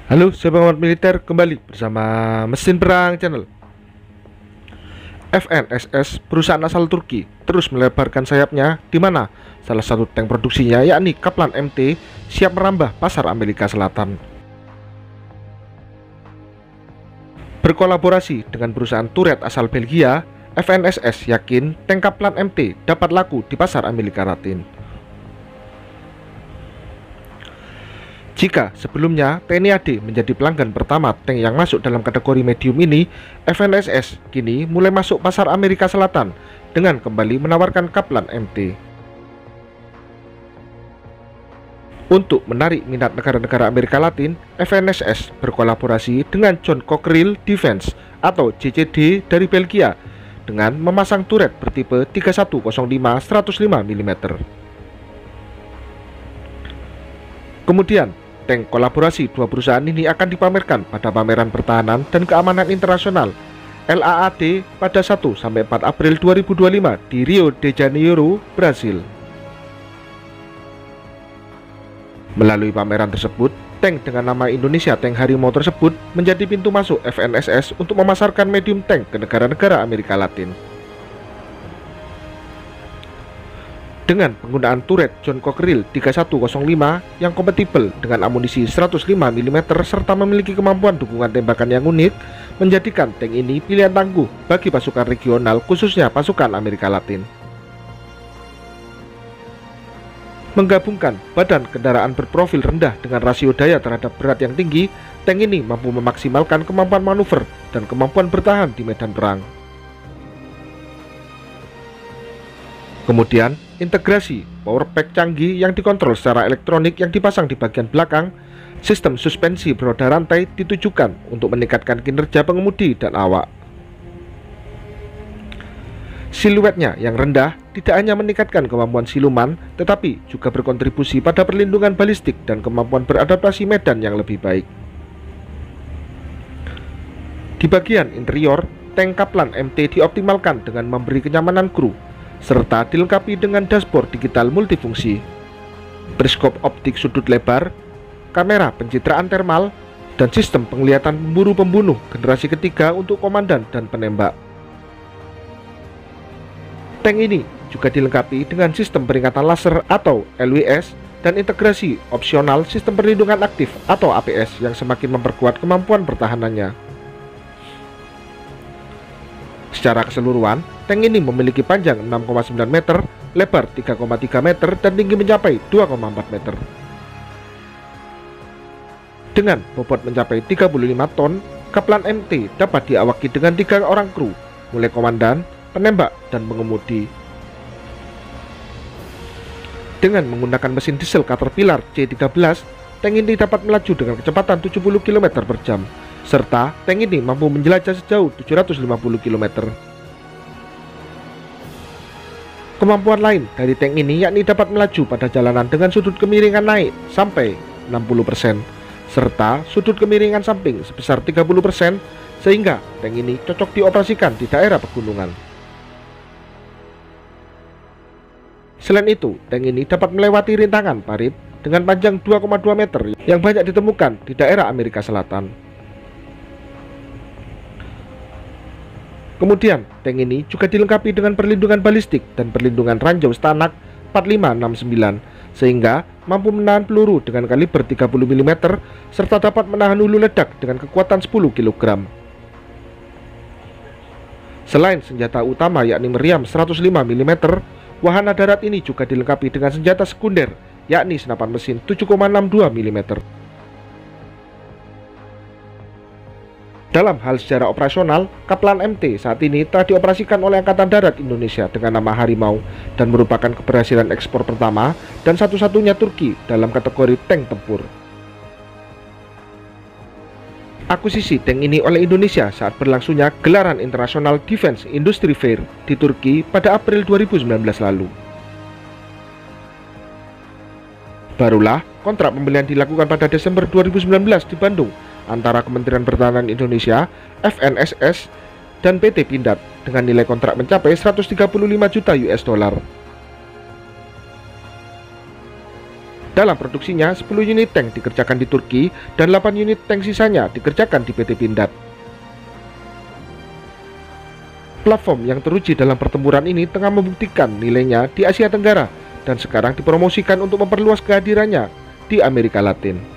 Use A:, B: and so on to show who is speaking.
A: Halo, saya pengamat militer kembali bersama Mesin Perang Channel. FNSS, perusahaan asal Turki, terus melebarkan sayapnya di mana salah satu tank produksinya yakni Kaplan MT siap merambah pasar Amerika Selatan. Berkolaborasi dengan perusahaan turret asal Belgia, FNSS yakin tank Kaplan MT dapat laku di pasar Amerika Latin. Jika sebelumnya TNI AD menjadi pelanggan pertama tank yang masuk dalam kategori medium ini, FNSS kini mulai masuk pasar Amerika Selatan dengan kembali menawarkan Kaplan MT. Untuk menarik minat negara-negara Amerika Latin, FNSS berkolaborasi dengan John Cockerill Defense atau JCD dari Belgia dengan memasang turret bertipe 3105 105 mm. Kemudian, tank kolaborasi dua perusahaan ini akan dipamerkan pada Pameran Pertahanan dan Keamanan Internasional LAAD pada 1-4 April 2025 di Rio de Janeiro, Brasil. Melalui pameran tersebut, tank dengan nama Indonesia Tank Harimau tersebut menjadi pintu masuk FNSS untuk memasarkan medium tank ke negara-negara Amerika Latin. Dengan penggunaan turret John Cockerill 3105 yang kompatibel dengan amunisi 105 mm serta memiliki kemampuan dukungan tembakan yang unik, menjadikan tank ini pilihan tangguh bagi pasukan regional khususnya pasukan Amerika Latin. Menggabungkan badan kendaraan berprofil rendah dengan rasio daya terhadap berat yang tinggi, tank ini mampu memaksimalkan kemampuan manuver dan kemampuan bertahan di medan perang. Kemudian, integrasi power pack canggih yang dikontrol secara elektronik yang dipasang di bagian belakang, sistem suspensi beroda rantai ditujukan untuk meningkatkan kinerja pengemudi dan awak. Siluetnya yang rendah tidak hanya meningkatkan kemampuan siluman, tetapi juga berkontribusi pada perlindungan balistik dan kemampuan beradaptasi medan yang lebih baik. Di bagian interior, tank Kaplan MT dioptimalkan dengan memberi kenyamanan kru, serta dilengkapi dengan dashboard digital multifungsi, periskop optik sudut lebar, kamera pencitraan thermal, dan sistem penglihatan pemburu-pembunuh generasi ketiga untuk komandan dan penembak. Tank ini juga dilengkapi dengan sistem peringatan laser atau LWS dan integrasi opsional sistem perlindungan aktif atau APS yang semakin memperkuat kemampuan pertahanannya. Secara keseluruhan, tank ini memiliki panjang 6,9 meter, lebar 3,3 meter, dan tinggi mencapai 2,4 meter. Dengan bobot mencapai 35 ton, Kaplan MT dapat diawaki dengan 3 orang kru, mulai komandan, penembak, dan pengemudi. Dengan menggunakan mesin diesel Caterpillar C13, tank ini dapat melaju dengan kecepatan 70 km per jam, serta tank ini mampu menjelajah sejauh 750 km. Kemampuan lain dari tank ini yakni dapat melaju pada jalanan dengan sudut kemiringan naik sampai 60%, serta sudut kemiringan samping sebesar 30%, sehingga tank ini cocok dioperasikan di daerah pegunungan. Selain itu, tank ini dapat melewati rintangan parit dengan panjang 2,2 meter yang banyak ditemukan di daerah Amerika Selatan. Kemudian, tank ini juga dilengkapi dengan perlindungan balistik dan perlindungan ranjau Stanak 4569, sehingga mampu menahan peluru dengan kaliber 30 mm serta dapat menahan hulu ledak dengan kekuatan 10 kg. Selain senjata utama yakni meriam 105 mm, wahana darat ini juga dilengkapi dengan senjata sekunder yakni senapan mesin 7,62 mm. Dalam hal secara operasional, Kaplan MT saat ini telah dioperasikan oleh Angkatan Darat Indonesia dengan nama Harimau dan merupakan keberhasilan ekspor pertama dan satu-satunya Turki dalam kategori tank tempur. Akuisisi tank ini oleh Indonesia saat berlangsungnya gelaran International Defense Industry Fair di Turki pada April 2019 lalu. Barulah kontrak pembelian dilakukan pada Desember 2019 di Bandung antara Kementerian Pertahanan Indonesia, FNSS, dan PT Pindad dengan nilai kontrak mencapai 135 juta US dollar. Dalam produksinya, 10 unit tank dikerjakan di Turki dan 8 unit tank sisanya dikerjakan di PT Pindad. Platform yang teruji dalam pertempuran ini tengah membuktikan nilainya di Asia Tenggara dan sekarang dipromosikan untuk memperluas kehadirannya di Amerika Latin.